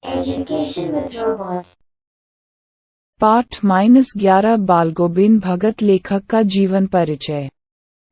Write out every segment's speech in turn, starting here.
Education with Robot। पाठ -11 बालगोविंद भगत लेखक का जीवन परिचय।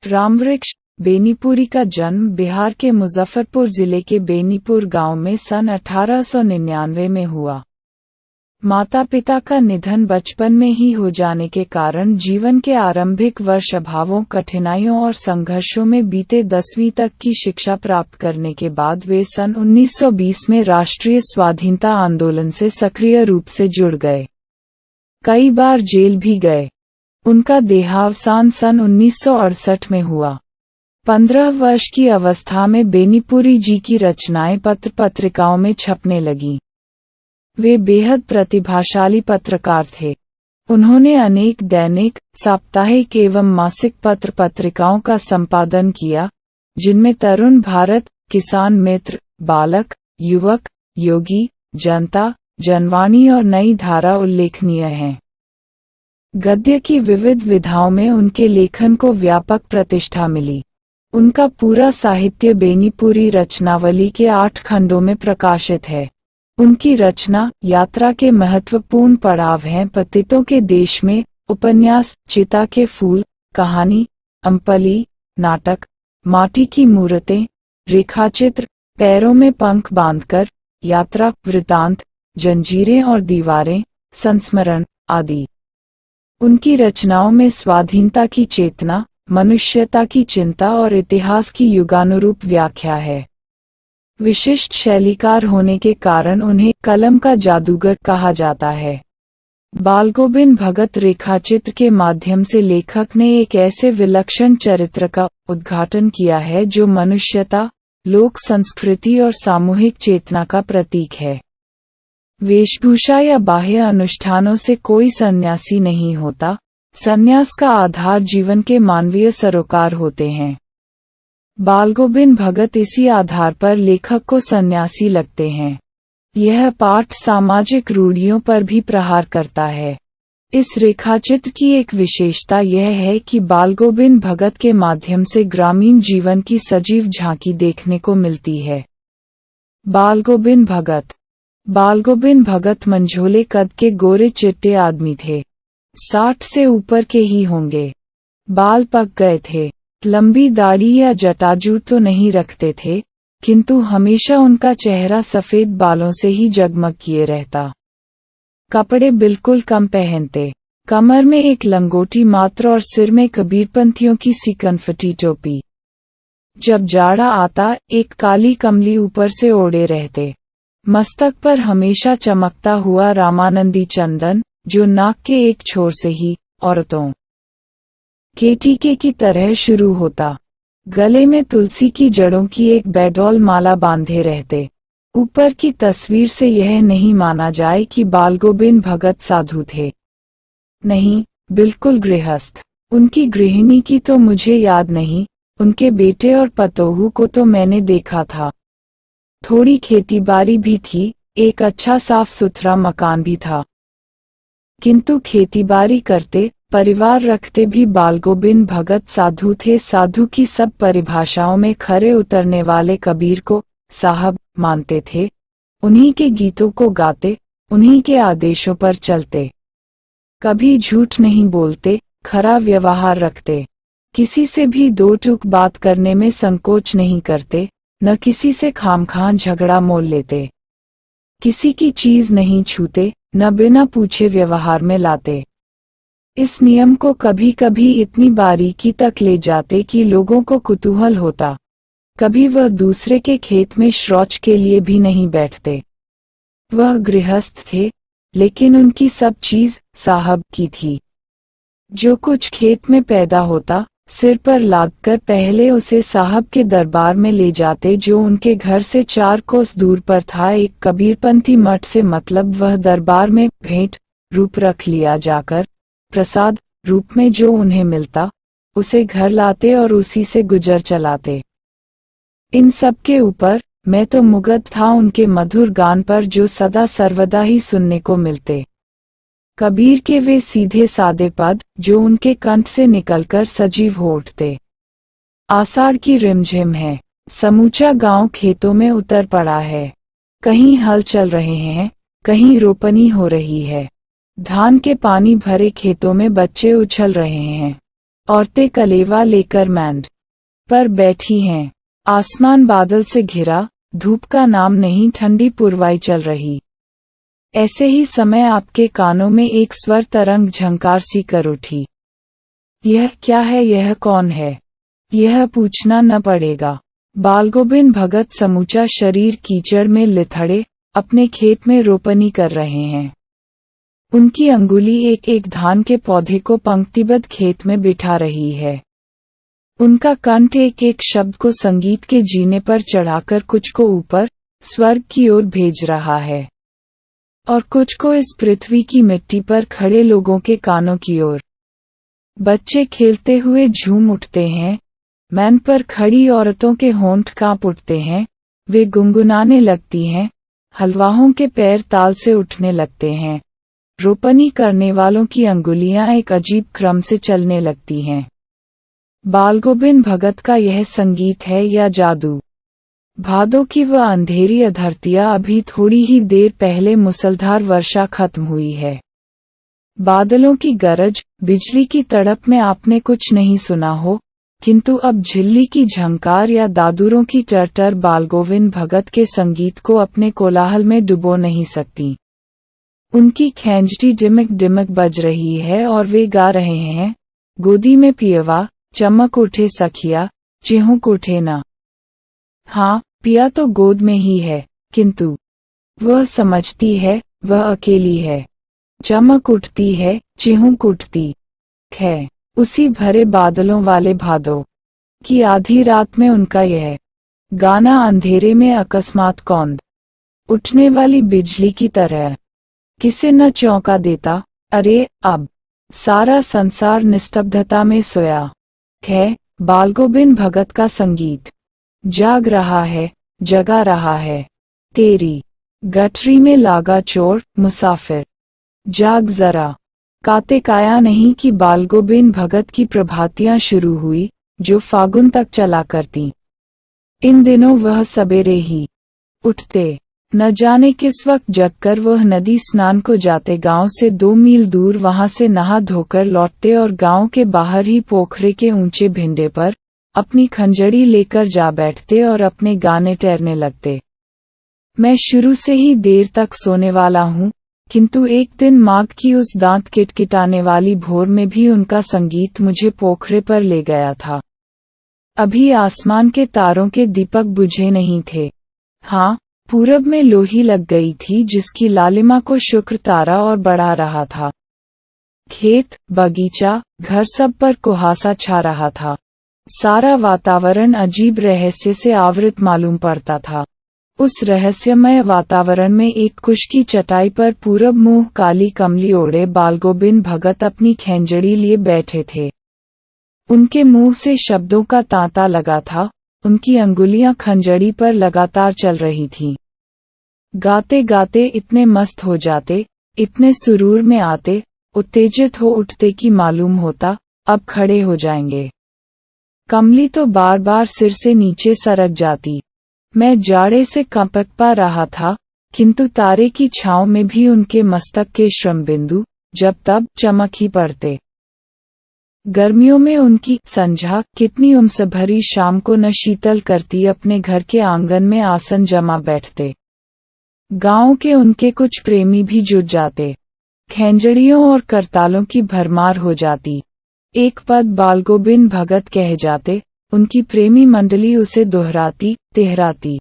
रामवृक्ष बेनीपुरी का जन्म बिहार के मुजफ्फरपुर जिले के बेनीपुर गांव में सन 1899 में हुआ। माता पिता का निधन बचपन में ही हो जाने के कारण जीवन के आरंभिक वर्ष अभावों, कठिनाइयों और संघर्षों में बीते 10वीं तक की शिक्षा प्राप्त करने के बाद वे सन 1920 में राष्ट्रीय स्वाधीनता आंदोलन से सक्रिय रूप से जुड़ गए। कई बार जेल भी गए। उनका देहावसान सन 1968 में हुआ। 15 वर्ष की अवस्था में बेनीपुरी जी की रचनाएं पत्र पत्रिकाओं में छपने लगीं। वे बेहद प्रतिभाशाली पत्रकार थे। उन्होंने अनेक दैनिक, साप्ताहिक एवं मासिक पत्र पत्रिकाओं का संपादन किया, जिनमें तरुण भारत, किसान मित्र, बालक, युवक, योगी, जनता, जनवाणी और नई धारा उल्लेखनीय हैं। गद्य की विविध विधाओं में उनके लेखन को व्यापक प्रतिष्ठा मिली। उनका पूरा साहित्य बेनीपुरी रचनावली के 8 खंडों में प्रकाशित है। उनकी रचना यात्रा के महत्वपूर्ण पड़ाव हैं पतितों के देश में, उपन्यास चिता के फूल, कहानी अम्पली, नाटक माटी की मूर्तें, रेखाचित्र पैरों में पंख बांधकर, यात्रा वृतांत, जंजीरें और दीवारें, संस्मरण आदि। उनकी रचनाओं में स्वाधीनता की चेतना, मनुष्यता की चिंता और इतिहास की युगानुरूप व्याख्या है। विशिष्ट शैलीकार होने के कारण उन्हें कलम का जादूगर कहा जाता है। बालगोविंद भगत रेखाचित्र के माध्यम से लेखक ने एक ऐसे विलक्षण चरित्र का उद्घाटन किया है जो मनुष्यता, लोक संस्कृति और सामूहिक चेतना का प्रतीक है। वेशभूषा या बाह्य अनुष्ठानों से कोई सन्यासी नहीं होता। सन्यास का आधार जीवन के मानवीय सरोकार होते हैं। बालगोविंद भगत इसी आधार पर लेखक को सन्यासी लगते हैं। यह पाठ सामाजिक रूढ़ियों पर भी प्रहार करता है। इस रेखाचित्र की एक विशेषता यह है कि बालगोविंद भगत के माध्यम से ग्रामीण जीवन की सजीव झांकी देखने को मिलती है। बालगोविंद भगत मंझोले कद के गोरे चिट्टे आदमी थे। 60 से ऊपर के ही होंगे। बाल पक गए थे। लंबी दाढ़ी या जटाजूट तो नहीं रखते थे, किंतु हमेशा उनका चेहरा सफेद बालों से ही जगमग किए रहता। कपड़े बिल्कुल कम पहनते। कमर में एक लंगोटी मात्र और सिर में कबीरपंथियों की सी कनफटी टोपी। जब जाड़ा आता, एक काली कमली ऊपर से ओढ़े रहते। मस्तक पर हमेशा चमकता हुआ रामानंदी चंदन, जो नाक के एक छोर से ही औरतों के टीके की तरह शुरू होता। गले में तुलसी की जड़ों की एक बेडौल माला बांधे रहते। ऊपर की तस्वीर से यह नहीं माना जाए कि बालगोविंद भगत साधु थे। नहीं, बिल्कुल गृहस्थ। उनकी गृहिणी की तो मुझे याद नहीं, उनके बेटे और पतोहू को तो मैंने देखा था। थोड़ी खेतीबाड़ी भी थी, एक अच्छा साफ सुथरा मकान भी था। किंतु खेतीबाड़ी करते, परिवार रखते भी बालगोविंद भगत साधु थे। साधु की सब परिभाषाओं में खरे उतरने वाले कबीर को साहब मानते थे। उन्हीं के गीतों को गाते, उन्हीं के आदेशों पर चलते। कभी झूठ नहीं बोलते, खरा व्यवहार रखते। किसी से भी दो टूक बात करने में संकोच नहीं करते, न किसी से खामखां झगड़ा मोल लेते। किसी की चीज नहीं छूते, न बिना पूछे व्यवहार में लाते। इस नियम को कभी कभी इतनी बारीकी तक ले जाते कि लोगों को कुतूहल होता। कभी वह दूसरे के खेत में शौच के लिए भी नहीं बैठते। वह गृहस्थ थे, लेकिन उनकी सब चीज साहब की थी। जो कुछ खेत में पैदा होता, सिर पर लादकर पहले उसे साहब के दरबार में ले जाते, जो उनके घर से 4 कोस दूर पर था। एक कबीरपंथी मठ से मतलब वह दरबार में भेंट रूप रख लिया जाकर, प्रसाद रूप में जो उन्हें मिलता, उसे घर लाते और उसी से गुजर चलाते। इन सब के ऊपर मैं तो मुग्ध था उनके मधुर गान पर, जो सदा सर्वदा ही सुनने को मिलते। कबीर के वे सीधे सादे पद, जो उनके कंठ से निकलकर सजीव हो उठते। आषाढ़ की रिमझिम है। समूचा गांव खेतों में उतर पड़ा है। कहीं हल चल रहे हैं, कहीं रोपनी हो रही है। धान के पानी भरे खेतों में बच्चे उछल रहे हैं। औरतें कलेवा लेकर मैंड पर बैठी हैं। आसमान बादल से घिरा, धूप का नाम नहीं, ठंडी पुरवाई चल रही। ऐसे ही समय आपके कानों में एक स्वर तरंग झंकार सी कर उठी। यह क्या है, यह कौन है? यह पूछना न पड़ेगा। बालगोविंद भगत समूचा शरीर कीचड़ में लिथड़े अपने खेत में रोपनी कर रहे हैं। उनकी अंगुली एक एक धान के पौधे को पंक्तिबद्ध खेत में बिठा रही है। उनका कंठ एक एक शब्द को संगीत के जीने पर चढ़ाकर कुछ को ऊपर स्वर्ग की ओर भेज रहा है और कुछ को इस पृथ्वी की मिट्टी पर खड़े लोगों के कानों की ओर। बच्चे खेलते हुए झूम उठते हैं। मैन पर खड़ी औरतों के होंठ कांप उठते हैं। वे गुनगुनाने लगती हैं। हलवाहों के पैर ताल से उठने लगते हैं। रोपनी करने वालों की अंगुलियां एक अजीब क्रम से चलने लगती हैं। बालगोविंद भगत का यह संगीत है या जादू? भादों की वह अंधेरी अधरतिया अभी थोड़ी ही देर पहले मूसलधार वर्षा खत्म हुई है। बादलों की गरज, बिजली की तड़प में आपने कुछ नहीं सुना हो, किंतु अब झिल्ली की झंकार या दादुरों की टरटर बालगोविंद भगत के संगीत को अपने कोलाहल में डुबो नहीं सकती। उनकी खैंजटी डिमक डिमक बज रही है और वे गा रहे हैं, गोदी में पियवा, चमक उठे सखिया, चिहुक उठे ना। हाँ, पिया तो गोद में ही है, किंतु वह समझती है वह अकेली है। चमक उठती है, चिहुक उठती है। उसी भरे बादलों वाले भादों की आधी रात में उनका यह गाना अंधेरे में अकस्मात कौंध उठने वाली बिजली की तरह किसे न चौंका देता। अरे अब सारा संसार निस्तब्धता में सोया है। बालगोविंद भगत का संगीत जाग रहा है, जगा रहा है। तेरी गठरी में लागा चोर मुसाफिर, जाग जरा। काते काया नहीं कि बालगोविंद भगत की प्रभातियां शुरू हुई, जो फागुन तक चला करती। इन दिनों वह सबेरे ही उठते। न जाने किस वक्त जगकर वह नदी स्नान को जाते, गांव से 2 मील दूर वहां से नहा धोकर लौटते और गांव के बाहर ही पोखरे के ऊंचे भिंडे पर अपनी खंजड़ी लेकर जा बैठते और अपने गाने टहरने लगते। मैं शुरू से ही देर तक सोने वाला हूँ, किंतु एक दिन माघ की उस दांत किटकिटाने वाली भोर में भी उनका संगीत मुझे पोखरे पर ले गया था। अभी आसमान के तारों के दीपक बुझे नहीं थे। हाँ, पूरब में लोही लग गई थी जिसकी लालिमा को शुक्र तारा और बढ़ा रहा था। खेत, बगीचा, घर सब पर कुहासा छा रहा था। सारा वातावरण अजीब रहस्य से आवृत मालूम पड़ता था। उस रहस्यमय वातावरण में एक कुश की चटाई पर पूरब मुंह काली कमली ओढ़े बालगोविंद भगत अपनी खैंजड़ी लिए बैठे थे। उनके मुंह से शब्दों का तांता लगा था। उनकी अंगुलियां खंजड़ी पर लगातार चल रही थीं। गाते गाते इतने मस्त हो जाते, इतने सुरूर में आते, उत्तेजित हो उठते कि मालूम होता अब खड़े हो जाएंगे। कमली तो बार बार सिर से नीचे सरक जाती। मैं जाड़े से कंपक पा रहा था, किंतु तारे की छांव में भी उनके मस्तक के श्रम बिंदु जब तब चमक ही पड़ते। गर्मियों में उनकी संझा कितनी उमस भरी शाम को न शीतल करती। अपने घर के आंगन में आसन जमा बैठते। गांव के उनके कुछ प्रेमी भी जुट जाते। खैंजड़ियों और करतालों की भरमार हो जाती। एक पद बालगोविंद भगत कह जाते, उनकी प्रेमी मंडली उसे दोहराती, तिहराती।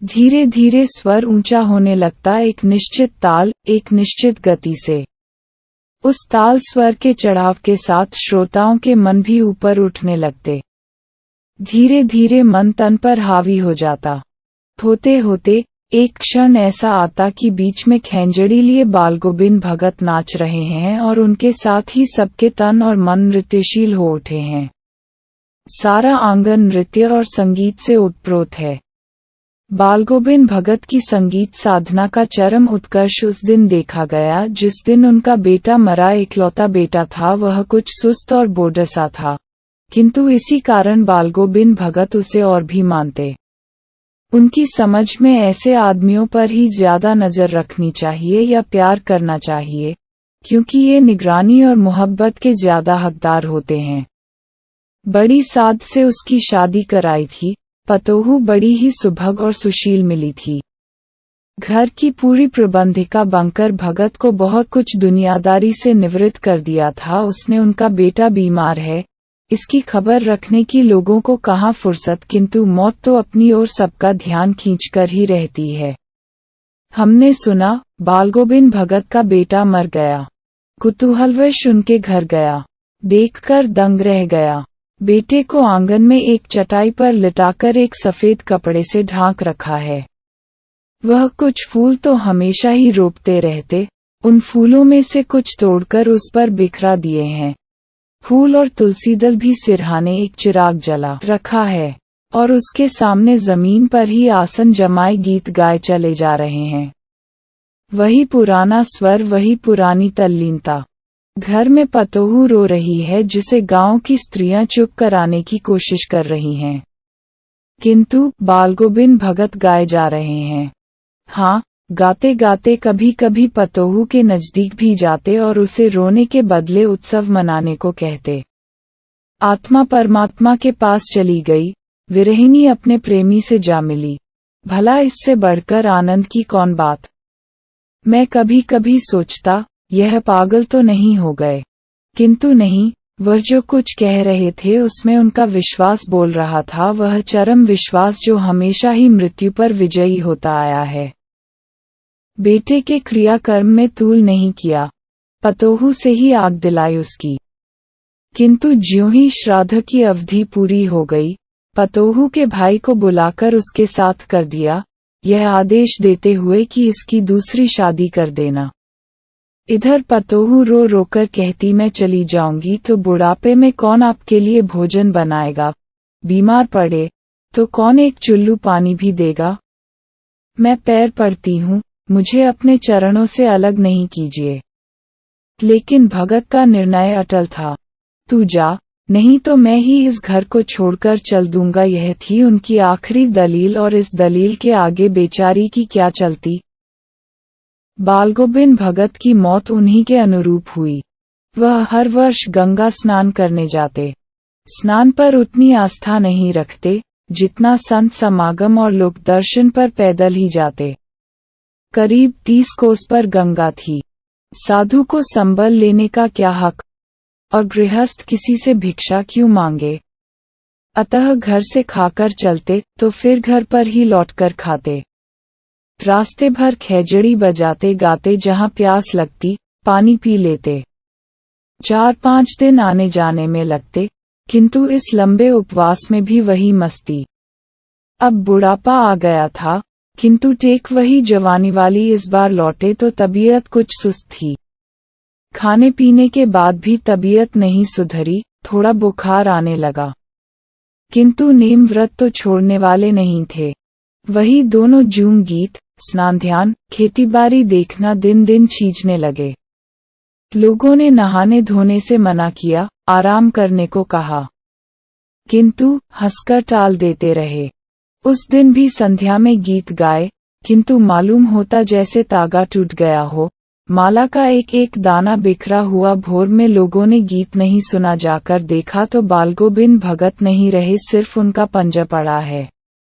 धीरे धीरे स्वर ऊंचा होने लगता, एक निश्चित ताल, एक निश्चित गति से। उस ताल स्वर के चढ़ाव के साथ श्रोताओं के मन भी ऊपर उठने लगते। धीरे धीरे मन तन पर हावी हो जाता। होते होते एक क्षण ऐसा आता कि बीच में खैंजड़ी लिए बालगोविंद भगत नाच रहे हैं और उनके साथ ही सबके तन और मन नृत्यशील हो उठे हैं। सारा आंगन नृत्य और संगीत से उत्प्रोत है। बालगोविंद भगत की संगीत साधना का चरम उत्कर्ष उस दिन देखा गया जिस दिन उनका बेटा मरा। इकलौता बेटा था, वह कुछ सुस्त और बोडसा था, किंतु इसी कारण बालगोविंद भगत उसे और भी मानते। उनकी समझ में ऐसे आदमियों पर ही ज्यादा नजर रखनी चाहिए या प्यार करना चाहिए, क्योंकि ये निगरानी और मोहब्बत के ज्यादा हकदार होते हैं। बड़ी साद से उसकी शादी कराई थी। पतोहू बड़ी ही सुभग और सुशील मिली थी। घर की पूरी प्रबंधिका बनकर भगत को बहुत कुछ दुनियादारी से निवृत्त कर दिया था। उसने उनका बेटा बीमार है, इसकी खबर रखने की लोगों को कहाँ फुर्सत, किंतु मौत तो अपनी ओर सबका ध्यान खींचकर ही रहती है। हमने सुना बालगोविंद भगत का बेटा मर गया। कुतूहलवश उनके घर गया, देखकर दंग रह गया। बेटे को आंगन में एक चटाई पर लिटाकर एक सफेद कपड़े से ढांक रखा है। वह कुछ फूल तो हमेशा ही रोपते रहते, उन फूलों में से कुछ तोड़कर उस पर बिखरा दिए हैं। फूल और तुलसीदल भी सिरहाने एक चिराग जला रखा है, और उसके सामने जमीन पर ही आसन जमाए गीत गाए चले जा रहे हैं। वही पुराना स्वर, वही पुरानी तल्लीनता। घर में पतोहू रो रही है, जिसे गांव की स्त्रियां चुप कराने की कोशिश कर रही हैं, किंतु बालगोविंद भगत गाए जा रहे हैं। हाँ, गाते गाते कभी कभी पतोहू के नजदीक भी जाते और उसे रोने के बदले उत्सव मनाने को कहते। आत्मा परमात्मा के पास चली गई, विरहिणी अपने प्रेमी से जा मिली। भला इससे बढ़कर आनंद की कौन बात। मैं कभी कभी सोचता, यह पागल तो नहीं हो गए, किंतु नहीं, वह जो कुछ कह रहे थे उसमें उनका विश्वास बोल रहा था, वह चरम विश्वास जो हमेशा ही मृत्यु पर विजयी होता आया है। बेटे के क्रियाकर्म में तूल नहीं किया, पतोहू से ही आग दिलाई उसकी। किंतु ज्यों ही श्राद्ध की अवधि पूरी हो गई, पतोहू के भाई को बुलाकर उसके साथ कर दिया, यह आदेश देते हुए कि इसकी दूसरी शादी कर देना। इधर पतोहू रो रोकर कहती, मैं चली जाऊंगी तो बुढ़ापे में कौन आपके लिए भोजन बनाएगा, बीमार पड़े तो कौन एक चुल्लू पानी भी देगा। मैं पैर पड़ती हूँ, मुझे अपने चरणों से अलग नहीं कीजिए। लेकिन भगत का निर्णय अटल था। तू जा, नहीं तो मैं ही इस घर को छोड़कर चल दूंगा। यह थी उनकी आखिरी दलील, और इस दलील के आगे बेचारी की क्या चलती। बालगोविंद भगत की मौत उन्हीं के अनुरूप हुई। वह हर वर्ष गंगा स्नान करने जाते। स्नान पर उतनी आस्था नहीं रखते जितना संत समागम और लोक दर्शन पर पैदल ही जाते। करीब 30 कोस पर गंगा थी। साधु को संबल लेने का क्या हक, और गृहस्थ किसी से भिक्षा क्यों मांगे। अतः घर से खाकर चलते तो फिर घर पर ही लौटकर खाते। रास्ते भर खैजड़ी बजाते गाते, जहां प्यास लगती पानी पी लेते। 4-5 दिन आने जाने में लगते, किंतु इस लंबे उपवास में भी वही मस्ती। अब बुढ़ापा आ गया था, किंतु टेक वही जवानी वाली। इस बार लौटे तो तबीयत कुछ सुस्त थी। खाने पीने के बाद भी तबीयत नहीं सुधरी, थोड़ा बुखार आने लगा, किंतु नेम व्रत तो छोड़ने वाले नहीं थे। वही दोनों जूम गीत, स्नान, ध्यान, खेतीबाड़ी देखना दिन दिन खींचने लगे। लोगों ने नहाने धोने से मना किया, आराम करने को कहा, किंतु हंसकर टाल देते रहे। उस दिन भी संध्या में गीत गाए, किंतु मालूम होता जैसे तागा टूट गया हो। माला का एक एक दाना बिखरा हुआ। भोर में लोगों ने गीत नहीं सुना, जाकर देखा तो बालगोविंद भगत नहीं रहे, सिर्फ उनका पंजा पड़ा है।